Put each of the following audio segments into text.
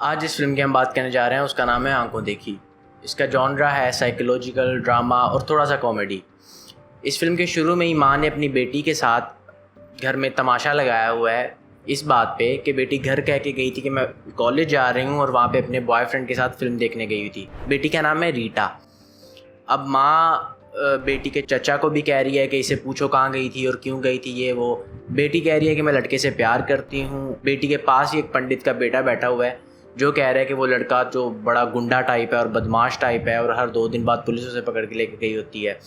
आज जिस फ़िल्म की हम बात करने जा रहे हैं उसका नाम है आंखों देखी। इसका जॉनरा है साइकोलॉजिकल ड्रामा और थोड़ा सा कॉमेडी। इस फिल्म के शुरू में ही माँ ने अपनी बेटी के साथ घर में तमाशा लगाया हुआ है इस बात पे कि बेटी घर कह के गई थी कि मैं कॉलेज जा रही हूँ और वहाँ पे अपने बॉयफ्रेंड के साथ फ़िल्म देखने गई हुई थी। बेटी का नाम है रीटा। अब माँ बेटी के चचा को भी कह रही है कि इसे पूछो कहाँ गई थी और क्यों गई थी ये वो। बेटी कह रही है कि मैं लड़के से प्यार करती हूँ। बेटी के पास ही एक पंडित का बेटा बैठा हुआ है जो कह रहा है कि वो लड़का जो बड़ा गुंडा टाइप है और बदमाश टाइप है और हर 2 दिन बाद पुलिस उसे पकड़ के लेके गई होती है।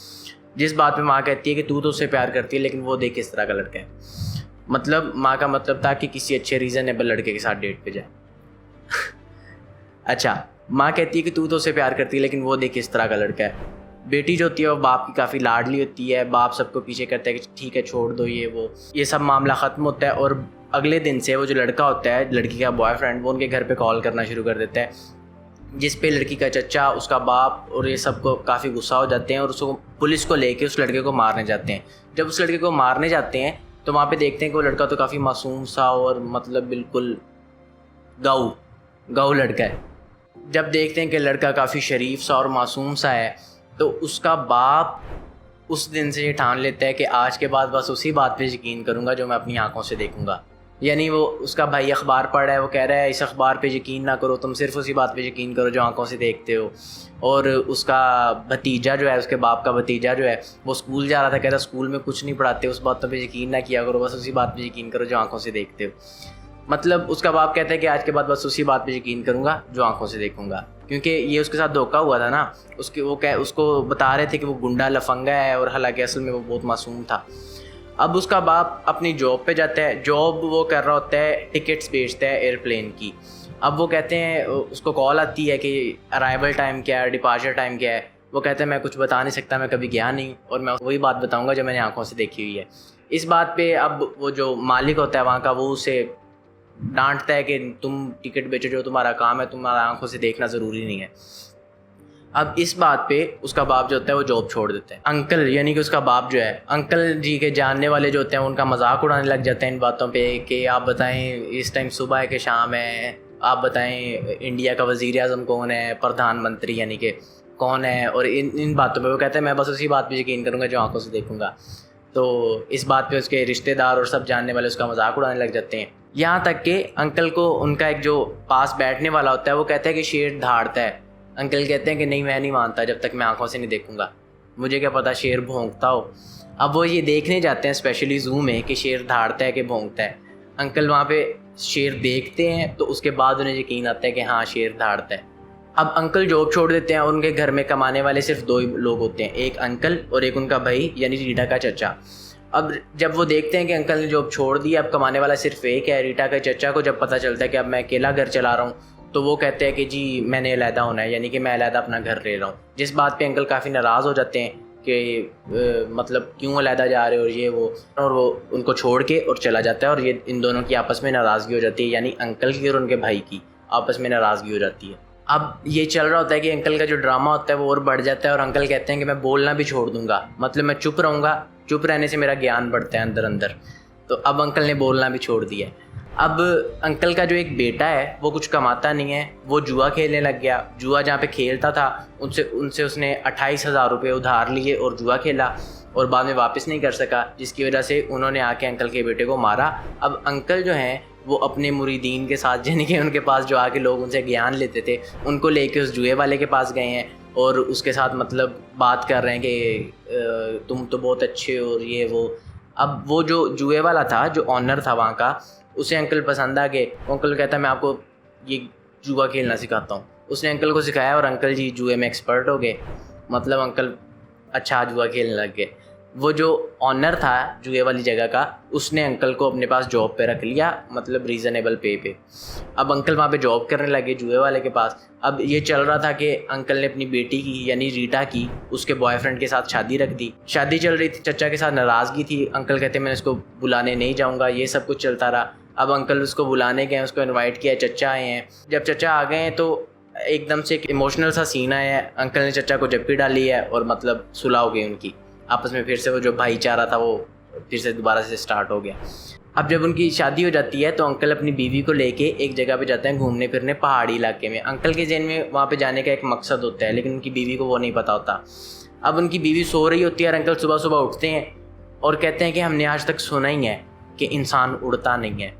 जिस बात पे माँ कहती है कि तू तो उससे प्यार करती है लेकिन वो देख किस तरह का लड़का है। मतलब माँ का मतलब था कि किसी अच्छे रीज़नेबल लड़के के साथ डेट पे जाए। अच्छा, माँ कहती है कि तू तो उससे प्यार करती है लेकिन वो देख किस तरह का लड़का है। बेटी जो होती है वो बाप की काफ़ी लाडली होती है। बाप सबको पीछे करता है कि ठीक है छोड़ दो ये सब मामला ख़त्म होता है। और अगले दिन से वो जो लड़का होता है, लड़की का बॉयफ्रेंड, वो उनके घर पे कॉल करना शुरू कर देता है, जिस पे लड़की का चचा, उसका बाप और ये सबको काफ़ी गुस्सा हो जाते हैं और उसको पुलिस को लेके उस लड़के को मारने जाते हैं। जब उस लड़के को मारने जाते हैं तो वहाँ पे देखते हैं कि वो लड़का तो काफ़ी मासूम सा और मतलब बिल्कुल गाऊ लड़का है। जब देखते हैं कि लड़का काफ़ी शरीफ सा और मासूम सा है तो उसका बाप उस दिन से ये ठान लेता है कि आज के बाद बस उसी बात पे यकीन करूँगा जो मैं अपनी आंखों से देखूँगा। यानी वो उसका भाई अखबार पढ़ रहा है, वो कह रहा है इस अखबार पे यकीन ना करो, तुम सिर्फ उसी बात पे यकीन करो जो आंखों से देखते हो। और उसका भतीजा जो है, उसके बाप का भतीजा जो है, वो स्कूल जा रहा था, कह रहा स्कूल में कुछ नहीं पढ़ाते, उस बातों पे यकीन ना किया करो, बस उसी बात पे यकीन करो जो आंखों से देखते हो। मतलब उसका बाप कहता है कि आज के बाद बस उसी बात पे यकीन करूँगा जो आंखों से देखूँगा, क्योंकि ये उसके साथ धोखा हुआ था ना। उसको बता रहे थे कि वो गुंडा लफंगा है और हालांकि असल में वो बहुत मासूम था। अब उसका बाप अपनी जॉब पे जाता है। जॉब वो कर रहा होता है, टिकट्स बेचता है एयरप्लेन की। अब वो कहते हैं, उसको कॉल आती है कि अराइवल टाइम क्या है, डिपार्चर टाइम क्या है। वो कहते हैं मैं कुछ बता नहीं सकता, मैं कभी गया नहीं और मैं वही बात बताऊंगा जो मैंने आंखों से देखी हुई है। इस बात पे अब वो जो मालिक होता है वहाँ का, वो उसे डांटता है कि तुम टिकट बेचो, जो तुम्हारा काम है, तुम्हारा आंखों से देखना ज़रूरी नहीं है। अब इस बात पे उसका बाप जो होता है वो जॉब छोड़ देता है। अंकल यानी कि उसका बाप जो है, अंकल जी के जानने वाले जो होते हैं उनका मजाक उड़ाने लग जाते हैं इन बातों पे कि आप बताएं इस टाइम सुबह है कि शाम है, आप बताएं इंडिया का वज़ीर आज़म कौन है, प्रधानमंत्री यानी कि कौन है। और इन बातों पे वो कहता है मैं बस उसी बात पे यकीन करूँगा जो आंखों से देखूँगा। तो इस बात पे उसके रिश्तेदार और सब जानने वाले उसका मजाक उड़ाने लग जाते हैं। यहाँ तक कि अंकल को उनका एक जो पास बैठने वाला होता है वो कहता है कि शेर दहाड़ता है। अंकल कहते हैं कि नहीं, मैं नहीं मानता जब तक मैं आंखों से नहीं देखूंगा, मुझे क्या पता शेर भौंकता हो। अब वो ये देखने जाते हैं स्पेशली ज़ू में कि शेर दहाड़ता है कि भौंकता है। अंकल वहाँ पे शेर देखते हैं तो उसके बाद उन्हें यकीन आता है कि हाँ शेर दहाड़ता है। अब अंकल जॉब छोड़ देते हैं और उनके घर में कमाने वाले सिर्फ 2 ही लोग होते हैं, एक अंकल और एक उनका भाई यानी रीटा का चचा। अब जब वो देखते हैं कि अंकल ने जॉब छोड़ दी, अब कमाने वाला सिर्फ एक है, रीटा का चचा को जब पता चलता है कि अब मैं अकेला घर चला रहा हूँ तो वो कहते हैं कि जी मैंने अलहदा होना है, यानी कि मैं अलहदा अपना घर ले रहा हूँ। जिस बात पे अंकल काफ़ी नाराज़ हो जाते हैं कि मतलब क्यों अलहदा जा रहे हो ये वो, और वो उनको छोड़ के और चला जाता है। और ये इन दोनों की आपस में नाराज़गी हो जाती है, यानी अंकल की और उनके भाई की आपस में नाराज़गी हो जाती है। अब ये चल रहा होता है कि अंकल का जो ड्रामा होता है वो और बढ़ जाता है और अंकल कहते हैं कि मैं बोलना भी छोड़ दूंगा, मतलब मैं चुप रहूँगा, चुप रहने से मेरा ज्ञान बढ़ता है अंदर अंदर। तो अब अंकल ने बोलना भी छोड़ दिया है। अब अंकल का जो एक बेटा है वो कुछ कमाता नहीं है, वो जुआ खेलने लग गया। जुआ जहाँ पे खेलता था उनसे उसने 28,000 रुपये उधार लिए और जुआ खेला और बाद में वापस नहीं कर सका, जिसकी वजह से उन्होंने आके अंकल के बेटे को मारा। अब अंकल जो हैं वो अपने मुरीदीन के साथ, यानी कि उनके पास जो आके लोग उनसे ज्ञान लेते थे, उनको लेके उस जुए वाले के पास गए हैं और उसके साथ मतलब बात कर रहे हैं कि तुम तो बहुत अच्छे हो और ये वो। अब वो जो जुए वाला था, जो ऑनर था वहाँ का, उसे अंकल पसंद आ गए। अंकल कहता है मैं आपको ये जुआ खेलना सिखाता हूँ। उसने अंकल को सिखाया और अंकल जी जुए में एक्सपर्ट हो गए, मतलब अंकल अच्छा जुआ खेलने लग गए। वो जो ऑनर था जुए वाली जगह का, उसने अंकल को अपने पास जॉब पे रख लिया, मतलब रीज़नेबल पे। अब अंकल वहाँ पे जॉब करने लगे जुए वाले के पास। अब ये चल रहा था कि अंकल ने अपनी बेटी की यानी रीटा की उसके बॉयफ्रेंड के साथ शादी रख दी। शादी चल रही थी, चचा के साथ नाराज़गी थी। अंकल कहते मैं इसको बुलाने नहीं जाऊँगा, ये सब कुछ चलता रहा। अब अंकल उसको बुलाने गए, उसको इन्वाइट किया, चचा आए हैं। जब चचा आ गए हैं तो एकदम से एक इमोशनल सा सीन आया है। अंकल ने चचा को जप्पी डाली है और मतलब सुलह हो गई उनकी आपस में। फिर से वो जो भाईचारा था वो फिर से दोबारा से स्टार्ट हो गया। अब जब उनकी शादी हो जाती है तो अंकल अपनी बीवी को लेके एक जगह पे जाते हैं घूमने फिरने पहाड़ी इलाके में। अंकल के ज़हन में वहाँ पे जाने का एक मकसद होता है, लेकिन उनकी बीवी को वो नहीं पता होता। अब उनकी बीवी सो रही होती है और अंकल सुबह सुबह उठते हैं और कहते हैं कि हमने आज तक सुना ही है कि इंसान उड़ता नहीं है,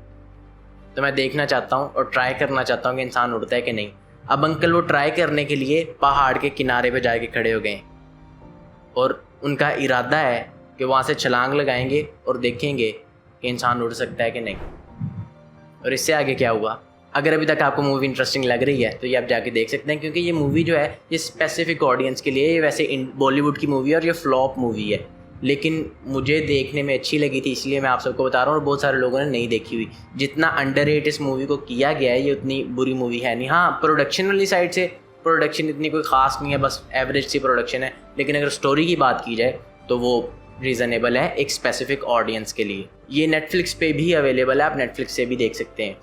तो मैं देखना चाहता हूँ और ट्राई करना चाहता हूँ कि इंसान उड़ता है कि नहीं। अब अंकल वो ट्राई करने के लिए पहाड़ के किनारे पे जाके खड़े हो गए और उनका इरादा है कि वहाँ से छलांग लगाएंगे और देखेंगे कि इंसान उड़ सकता है कि नहीं। और इससे आगे क्या हुआ, अगर अभी तक आपको मूवी इंटरेस्टिंग लग रही है तो ये आप जाके देख सकते हैं, क्योंकि ये मूवी जो है ये स्पेसिफिक ऑडियंस के लिए, ये वैसे बॉलीवुड की मूवी है और ये फ्लॉप मूवी है, लेकिन मुझे देखने में अच्छी लगी थी इसलिए मैं आप सबको बता रहा हूँ। और बहुत सारे लोगों ने नहीं देखी हुई। जितना अंडररेट इस मूवी को किया गया है ये उतनी बुरी मूवी है नहीं। हाँ, प्रोडक्शन वाली साइड से प्रोडक्शन इतनी कोई ख़ास नहीं है, बस एवरेज सी प्रोडक्शन है, लेकिन अगर स्टोरी की बात की जाए तो वो रीज़नेबल है एक स्पेसिफिक ऑडियंस के लिए। ये नेटफ्लिक्स पे भी अवेलेबल है, आप नेटफ्लिक्स से भी देख सकते हैं।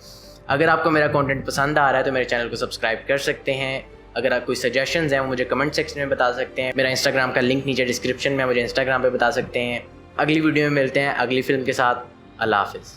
अगर आपको मेरा कंटेंट पसंद आ रहा है तो मेरे चैनल को सब्सक्राइब कर सकते हैं। अगर आप कोई सजेशंस हैं वो मुझे कमेंट सेक्शन में बता सकते हैं। मेरा इंस्टाग्राम का लिंक नीचे डिस्क्रिप्शन में, मुझे इंस्टाग्राम पे बता सकते हैं। अगली वीडियो में मिलते हैं अगली फिल्म के साथ। अल्लाह हाफिज़।